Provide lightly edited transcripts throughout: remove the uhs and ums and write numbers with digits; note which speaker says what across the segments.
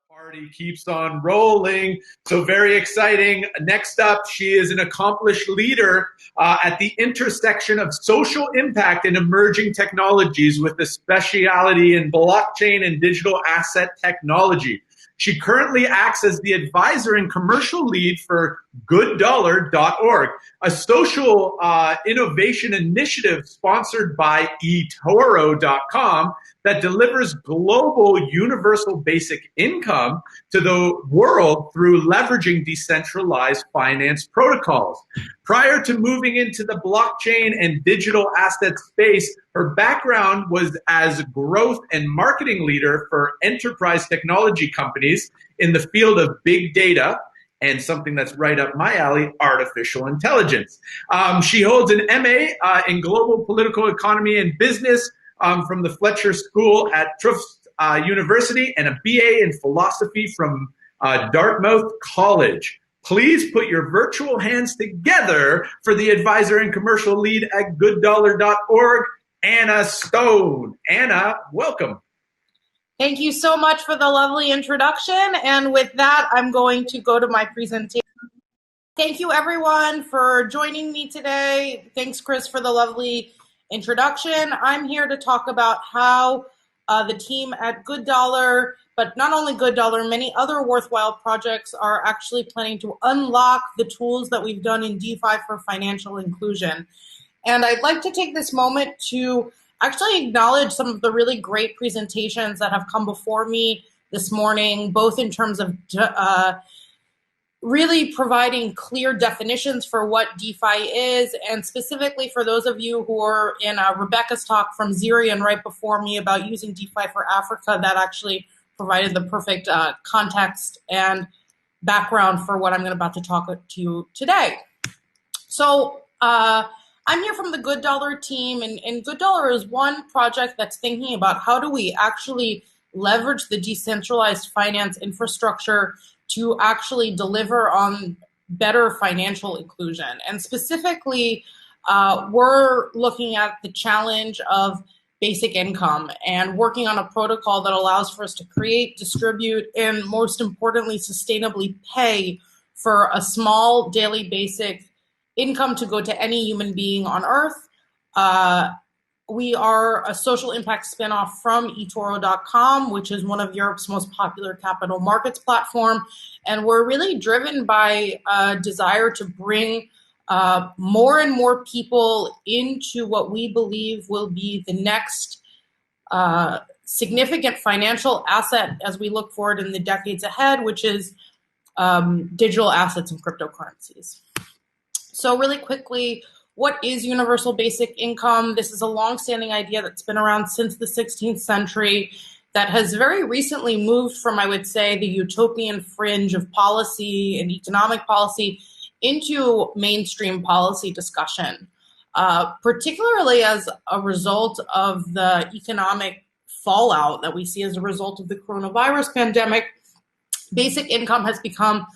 Speaker 1: Party keeps on rolling. So very exciting. Next up, she is an accomplished leader at the intersection of social impact and emerging technologies with a speciality in blockchain and digital asset technology. She currently acts as the advisor and commercial lead for GoodDollar.org, a social innovation initiative sponsored by eToro.com that delivers global universal basic income to the world through leveraging decentralized finance protocols. Prior to moving into the blockchain and digital asset space, her background was as growth and marketing leader for enterprise technology companies in the field of big data, and something that's right up my alley, artificial intelligence. She holds an MA in global political economy and business from the Fletcher School at Tufts University, and a BA in philosophy from Dartmouth College. Please put your virtual hands together for the advisor and commercial lead at GoodDollar.org, Anna Stone. Anna, welcome.
Speaker 2: Thank you so much for the lovely introduction. And with that, I'm going to go to my presentation. Thank you, everyone, for joining me today. Thanks, Chris, for the lovely introduction. I'm here to talk about how the team at GoodDollar, but not only GoodDollar, many other worthwhile projects are actually planning to unlock the tools that we've done in DeFi for financial inclusion. And I'd like to take this moment to actually acknowledge some of the really great presentations that have come before me this morning, both in terms of really providing clear definitions for what DeFi is, and specifically for those of you who are in Rebecca's talk from Zirian right before me about using DeFi for Africa, that actually provided the perfect context and background for what I'm about to talk to you today. So I'm here from the GoodDollar team, and GoodDollar is one project that's thinking about how do we actually leverage the decentralized finance infrastructure to actually deliver on better financial inclusion. And specifically, we're looking at the challenge of basic income and working on a protocol that allows for us to create, distribute, and most importantly, sustainably pay for a small daily basic income to go to any human being on Earth. We are a social impact spinoff from eToro.com, which is one of Europe's most popular capital markets platform. And we're really driven by a desire to bring more and more people into what we believe will be the next significant financial asset as we look forward in the decades ahead, which is digital assets and cryptocurrencies. So really quickly, what is universal basic income? This is a long-standing idea that's been around since the 16th century that has very recently moved from, I would say, the utopian fringe of policy and economic policy into mainstream policy discussion, particularly as a result of the economic fallout that we see as a result of the coronavirus pandemic. Basic income has become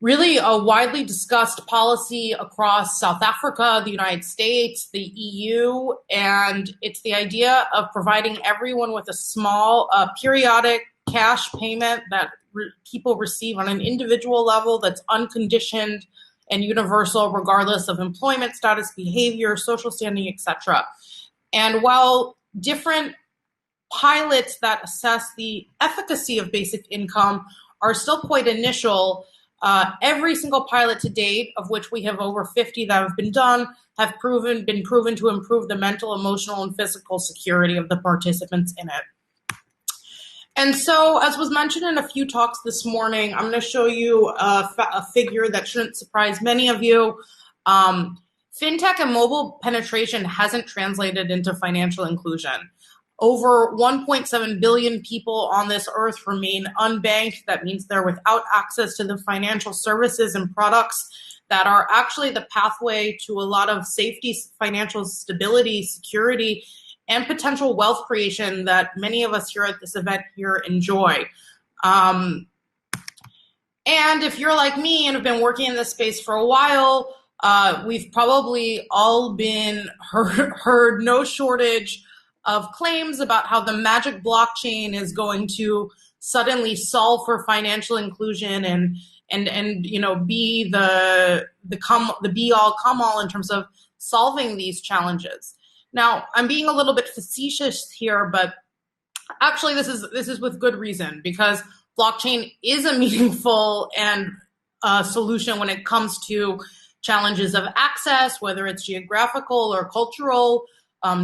Speaker 2: really a widely discussed policy across South Africa, the United States, the EU, and it's the idea of providing everyone with a small periodic cash payment that people receive on an individual level that's unconditioned and universal regardless of employment status, behavior, social standing, etc. And while different pilots that assess the efficacy of basic income are still quite initial, every single pilot to date, of which we have over 50 that have been done, have been proven to improve the mental, emotional, and physical security of the participants in it. And so, as was mentioned in a few talks this morning, I'm going to show you a figure that shouldn't surprise many of you. Fintech and mobile penetration hasn't translated into financial inclusion. Over 1.7 billion people on this earth remain unbanked. That means they're without access to the financial services and products that are actually the pathway to a lot of safety, financial stability, security, and potential wealth creation that many of us here at this event here enjoy. And if you're like me and have been working in this space for a while, we've probably all been heard no shortage of claims about how the magic blockchain is going to suddenly solve for financial inclusion and be the be all come all in terms of solving these challenges. Now, I'm being a little bit facetious here, but actually this is with good reason, because blockchain is a meaningful and solution when it comes to challenges of access, whether it's geographical or cultural,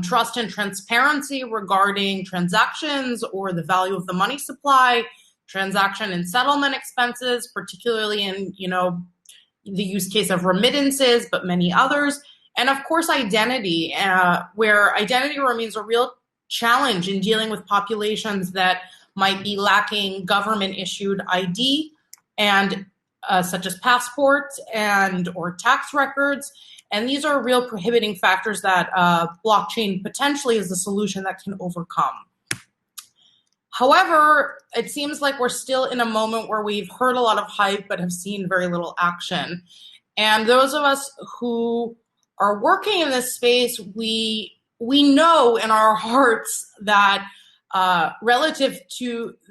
Speaker 2: trust and transparency regarding transactions or the value of the money supply, transaction and settlement expenses, particularly in the use case of remittances, but many others. And of course, identity, where identity remains a real challenge in dealing with populations that might be lacking government-issued ID, and such as passports or tax records. And these are real prohibiting factors that blockchain potentially is the solution that can overcome. However, it seems like we're still in a moment where we've heard a lot of hype but have seen very little action. And those of us who are working in this space, we know in our hearts that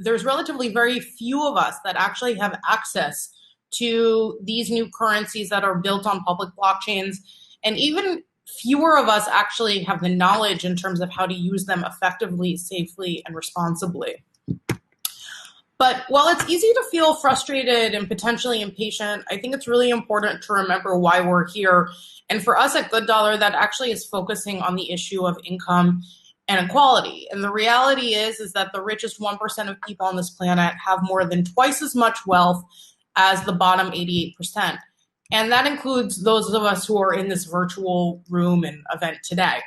Speaker 2: there's relatively very few of us that actually have access to these new currencies that are built on public blockchains, and even fewer of us actually have the knowledge in terms of how to use them effectively, safely, and responsibly. But while it's easy to feel frustrated and potentially impatient, I think it's really important to remember why we're here. And for us at GoodDollar, that actually is focusing on the issue of income and equality. And the reality is that the richest 1% of people on this planet have more than twice as much wealth as the bottom 88%. And that includes those of us who are in this virtual room and event today.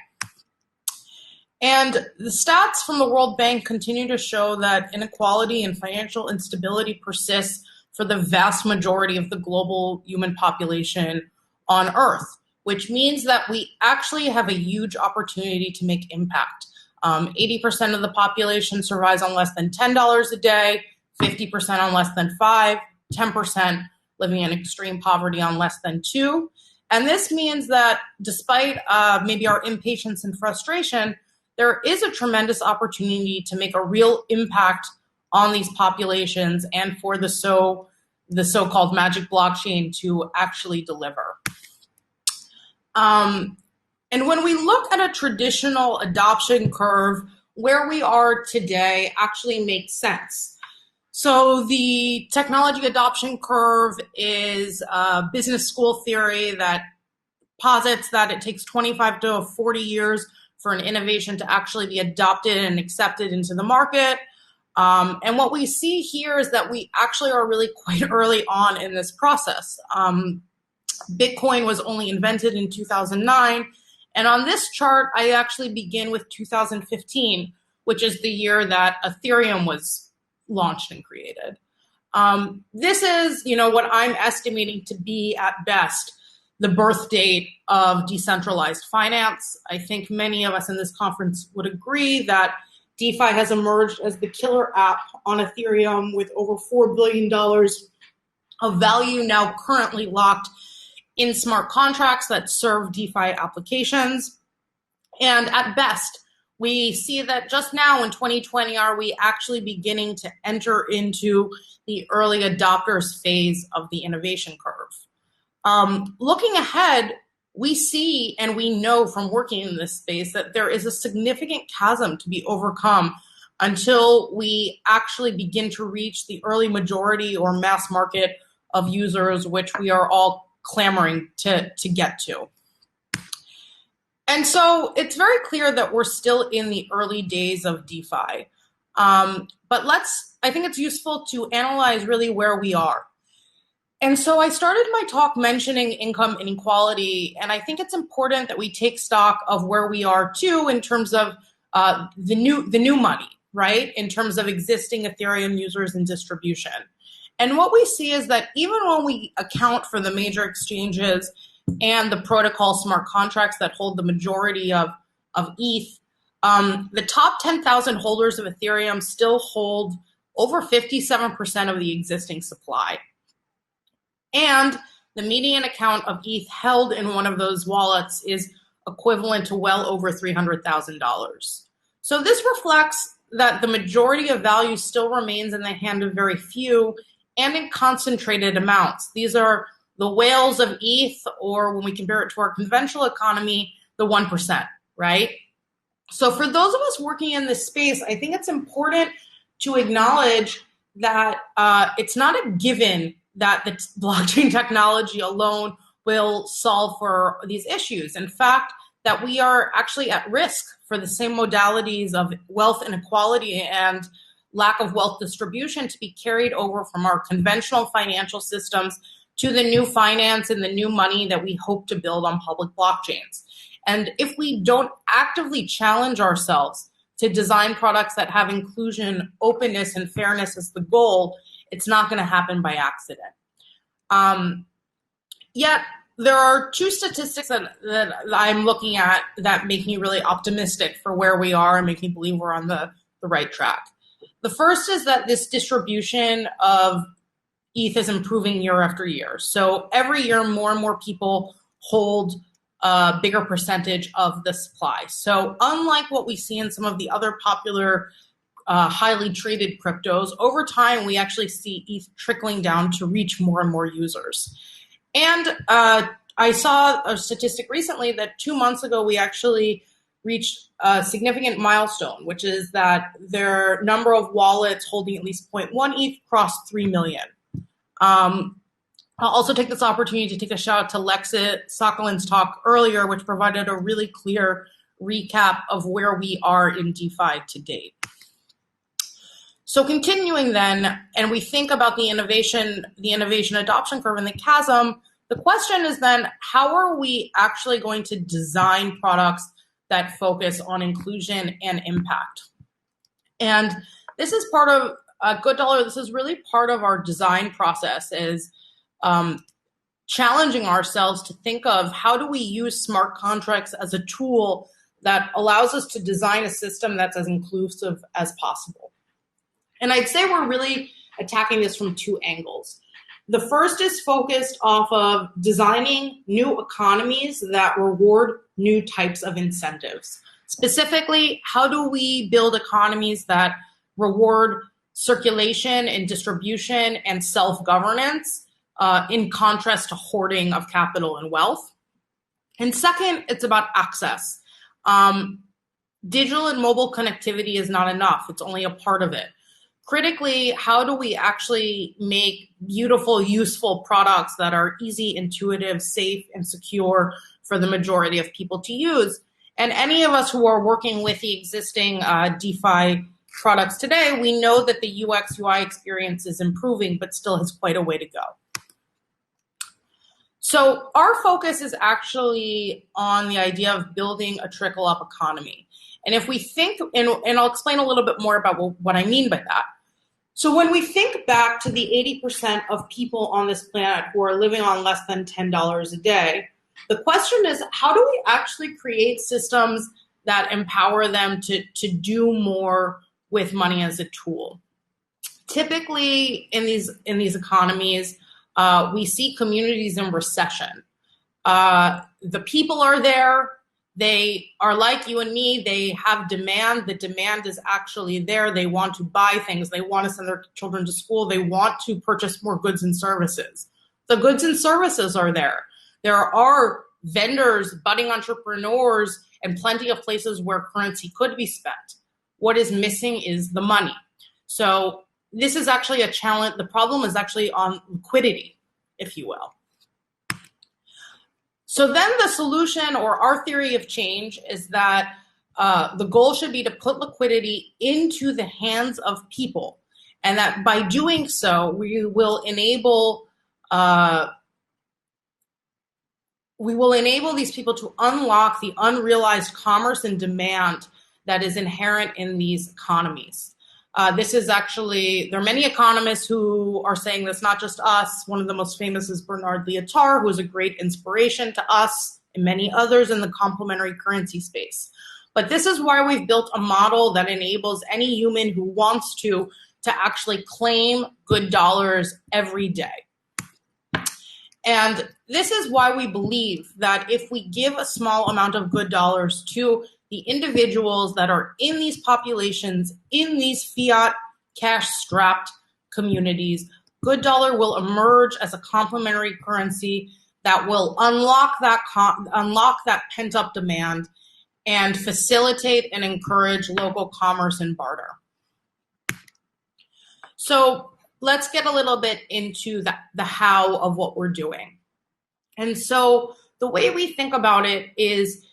Speaker 2: And the stats from the World Bank continue to show that inequality and financial instability persists for the vast majority of the global human population on Earth, which means that we actually have a huge opportunity to make impact. 80% of the population survives on less than $10 a day, 50% on less than $5, 10% living in extreme poverty on less than $2. And this means that despite maybe our impatience and frustration, there is a tremendous opportunity to make a real impact on these populations and for the so-called magic blockchain to actually deliver. And when we look at a traditional adoption curve, where we are today actually makes sense. So the technology adoption curve is a business school theory that posits that it takes 25 to 40 years for an innovation to actually be adopted and accepted into the market. And what we see here is that we actually are really quite early on in this process. Bitcoin was only invented in 2009. And on this chart, I actually begin with 2015, which is the year that Ethereum was launched and created. This is, what I'm estimating to be at best the birth date of decentralized finance. I think many of us in this conference would agree that DeFi has emerged as the killer app on Ethereum, with over $4 billion of value now currently locked in smart contracts that serve DeFi applications. And at best, we see that just now in 2020, are we actually beginning to enter into the early adopters phase of the innovation curve. Looking ahead, we see and we know from working in this space that there is a significant chasm to be overcome until we actually begin to reach the early majority or mass market of users, which we are all clamoring to get to. And so it's very clear that we're still in the early days of DeFi. But I think it's useful to analyze really where we are. And so I started my talk mentioning income inequality, and I think it's important that we take stock of where we are too in terms of the new money, right? In terms of existing Ethereum users and distribution. And what we see is that even when we account for the major exchanges and the protocol smart contracts that hold the majority of ETH, the top 10,000 holders of Ethereum still hold over 57% of the existing supply. And the median account of ETH held in one of those wallets is equivalent to well over $300,000. So this reflects that the majority of value still remains in the hand of very few and in concentrated amounts. These are the whales of ETH, or when we compare it to our conventional economy, the 1%, right? So for those of us working in this space, I think it's important to acknowledge that it's not a given that the blockchain technology alone will solve for these issues. In fact, that we are actually at risk for the same modalities of wealth inequality and lack of wealth distribution to be carried over from our conventional financial systems to the new finance and the new money that we hope to build on public blockchains. And if we don't actively challenge ourselves to design products that have inclusion, openness, and fairness as the goal, it's not going to happen by accident. Yet, there are two statistics that I'm looking at that make me really optimistic for where we are and make me believe we're on the right track. The first is that this distribution of ETH is improving year after year. So every year, more and more people hold a bigger percentage of the supply. So unlike what we see in some of the other popular highly traded cryptos, over time, we actually see ETH trickling down to reach more and more users. And I saw a statistic recently that 2 months ago, we actually reached a significant milestone, which is that their number of wallets holding at least 0.1 ETH crossed 3 million. I'll also take this opportunity to take a shout out to Lexit Sokolin's talk earlier, which provided a really clear recap of where we are in DeFi to date. So continuing then, and we think about the innovation adoption curve and the chasm, the question is then, how are we actually going to design products that focus on inclusion and impact? And this is part of GoodDollar. This is really part of our design process, is challenging ourselves to think of how do we use smart contracts as a tool that allows us to design a system that's as inclusive as possible. And I'd say we're really attacking this from two angles. The first is focused off of designing new economies that reward new types of incentives. Specifically, how do we build economies that reward circulation and distribution and self-governance in contrast to hoarding of capital and wealth? And second, it's about access. Digital and mobile connectivity is not enough. It's only a part of it. Critically, how do we actually make beautiful, useful products that are easy, intuitive, safe, and secure for the majority of people to use? And any of us who are working with the existing DeFi products today, we know that the UX UI experience is improving, but still has quite a way to go. So our focus is actually on the idea of building a trickle-up economy. And if we think, and I'll explain a little bit more about what I mean by that. So when we think back to the 80% of people on this planet who are living on less than $10 a day, the question is, how do we actually create systems that empower them to do more with money as a tool? Typically, in these economies, we see communities in recession. The people are there. They are like you and me. They have demand. The demand is actually there. They want to buy things. They want to send their children to school. They want to purchase more goods and services. The goods and services are there. There are vendors, budding entrepreneurs, and plenty of places where currency could be spent. What is missing is the money. So this is actually a challenge. The problem is actually on liquidity, if you will. So then the solution, or our theory of change, is that the goal should be to put liquidity into the hands of people, and that by doing so, we will enable these people to unlock the unrealized commerce and demand that is inherent in these economies. This is actually, there are many economists who are saying this, not just us. One of the most famous is Bernard Lietaer, who is a great inspiration to us and many others in the complementary currency space. But this is why we've built a model that enables any human who wants to actually claim good dollars every day. And this is why we believe that if we give a small amount of good dollars to the individuals that are in these populations, in these fiat cash-strapped communities, GoodDollar will emerge as a complementary currency that will unlock that pent-up demand and facilitate and encourage local commerce and barter. So let's get a little bit into the how of what we're doing. And so the way we think about it is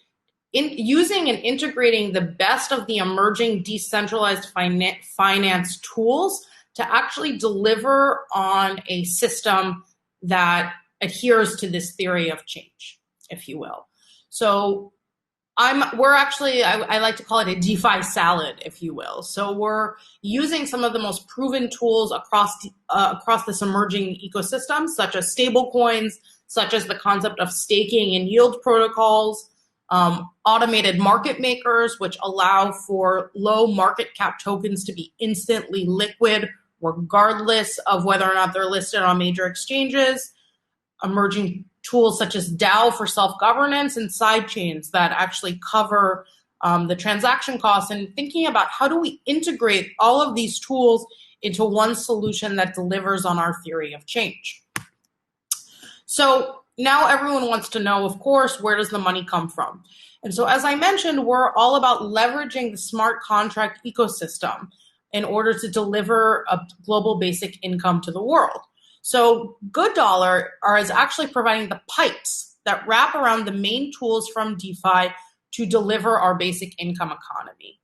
Speaker 2: in using and integrating the best of the emerging decentralized finance tools to actually deliver on a system that adheres to this theory of change, if you will. So I like to call it a DeFi salad, if you will. So we're using some of the most proven tools across this emerging ecosystem, such as stablecoins, such as the concept of staking and yield protocols, automated market makers, which allow for low market cap tokens to be instantly liquid, regardless of whether or not they're listed on major exchanges, emerging tools such as DAO for self-governance, and sidechains that actually cover the transaction costs, and thinking about how do we integrate all of these tools into one solution that delivers on our theory of change. So now everyone wants to know, of course, where does the money come from? And so as I mentioned, we're all about leveraging the smart contract ecosystem in order to deliver a global basic income to the world. So GoodDollar is actually providing the pipes that wrap around the main tools from DeFi to deliver our basic income economy.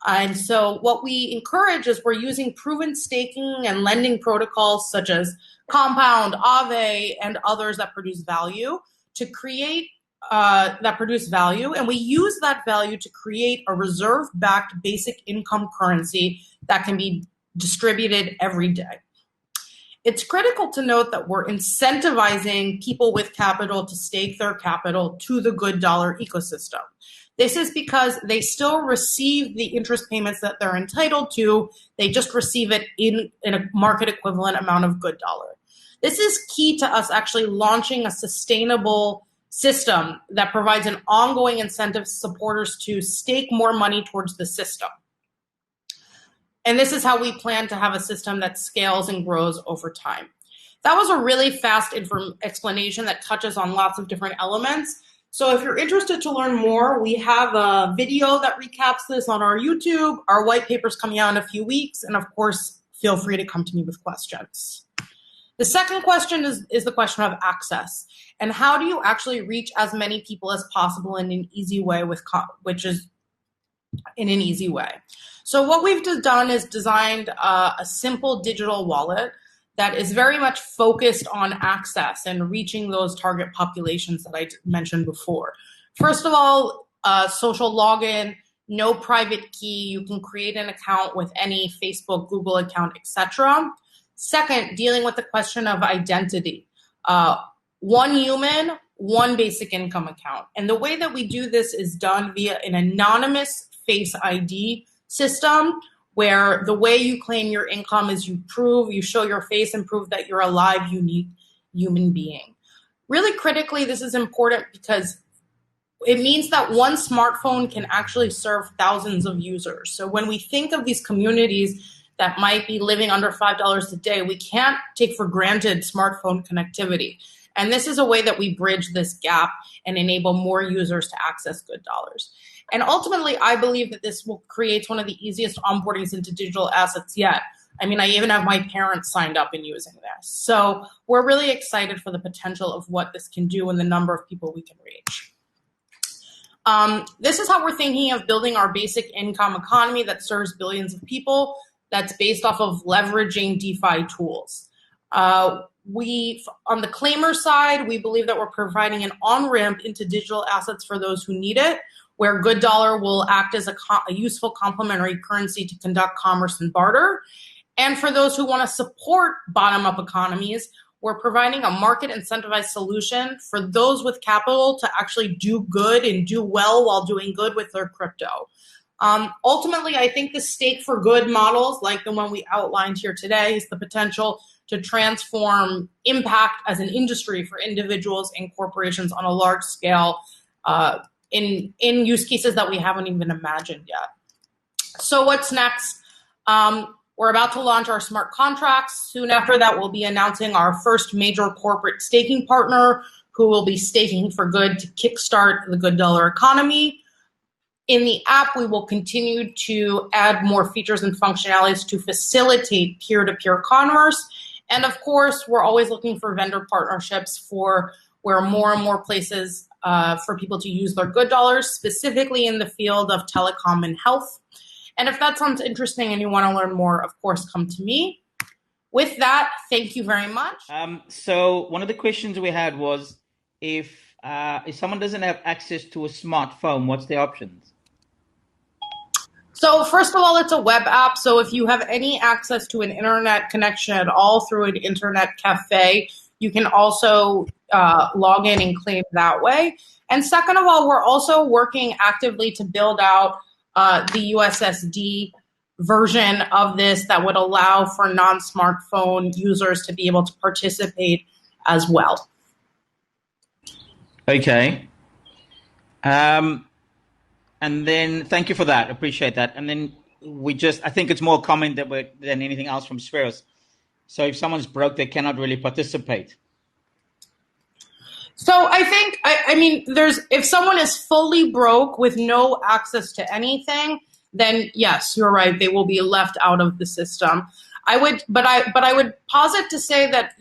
Speaker 2: And so what we encourage is we're using proven staking and lending protocols such as Compound, Aave, and others that produce value to create and we use that value to create a reserve-backed basic income currency that can be distributed every day. It's critical to note that we're incentivizing people with capital to stake their capital to the GoodDollar ecosystem. This is because they still receive the interest payments that they're entitled to. They just receive it in a market equivalent amount of GoodDollar. This is key to us actually launching a sustainable system that provides an ongoing incentive to supporters to stake more money towards the system. And this is how we plan to have a system that scales and grows over time. That was a really fast explanation that touches on lots of different elements. So if you're interested to learn more, we have a video that recaps this on our YouTube. Our white paper's coming out in a few weeks. And of course, feel free to come to me with questions. The second question is the question of access. And how do you actually reach as many people as possible in an easy way So what we've done is designed a simple digital wallet that is very much focused on access and reaching those target populations that I mentioned before. First of all, social login, no private key. You can create an account with any Facebook, Google account, etc. Second, dealing with the question of identity. One human, one basic income account. And the way that we do this is done via an anonymous Face ID system, where the way you claim your income is you show your face and prove that you're a live, unique human being. Really critically, this is important because it means that one smartphone can actually serve thousands of users. So when we think of these communities that might be living under $5 a day, we can't take for granted smartphone connectivity. And this is a way that we bridge this gap and enable more users to access GoodDollars. And ultimately, I believe that this will create one of the easiest onboardings into digital assets yet. I mean, I even have my parents signed up and using this. So we're really excited for the potential of what this can do and the number of people we can reach. This is how we're thinking of building our basic income economy that serves billions of people, that's based off of leveraging DeFi tools. On the claimer side, we believe that we're providing an on-ramp into digital assets for those who need it, where GoodDollar will act as a useful complementary currency to conduct commerce and barter. And for those who want to support bottom-up economies, we're providing a market incentivized solution for those with capital to actually do good and do well while doing good with their crypto. Ultimately, I think the stake for good models, like the one we outlined here today, is the potential to transform impact as an industry for individuals and corporations on a large scale in use cases that we haven't even imagined yet. So what's next? We're about to launch our smart contracts. Soon after that, we'll be announcing our first major corporate staking partner who will be staking for good to kickstart the GoodDollar economy. In the app, we will continue to add more features and functionalities to facilitate peer-to-peer commerce. And of course, we're always looking for vendor partnerships for where more and more places for people to use their GoodDollars, specifically in the field of telecom and health. And if that sounds interesting and you want to learn more, of course, come to me. With that, thank you very much.
Speaker 3: So one of the questions we had was, if someone doesn't have access to a smartphone, what's the options?
Speaker 2: So first of all, it's a web app. So if you have any access to an internet connection at all through an internet cafe, you can also log in and claim that way. And second of all, we're also working actively to build out the USSD version of this that would allow for non-smartphone users to be able to participate as well.
Speaker 3: Okay. And then thank you for that. Appreciate that. And then I think it's more a comment than anything else from Spiros. So if someone's broke, they cannot really participate.
Speaker 2: So I think, if someone is fully broke with no access to anything, then yes, you're right. They will be left out of the system. I would posit to say that,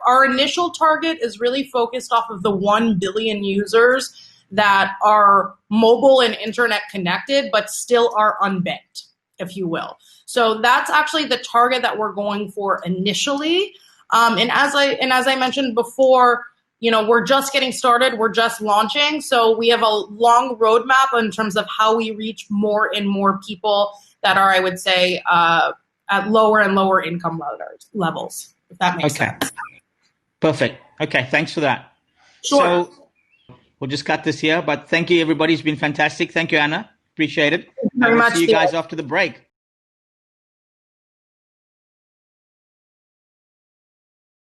Speaker 2: our initial target is really focused off of the 1 billion users that are mobile and internet connected, but still are unbanked, if you will. So that's actually the target that we're going for initially. And as I mentioned before, we're just getting started. We're just launching. So we have a long roadmap in terms of how we reach more and more people that are, I would say, at lower and lower income levels, if that makes sense.
Speaker 3: Perfect. Okay, thanks for that.
Speaker 2: Sure.
Speaker 3: So we'll just cut this here, but thank you, everybody. It's been fantastic. Thank you, Anna. Appreciate it.
Speaker 2: Thank you very much.
Speaker 3: See you guys after the break.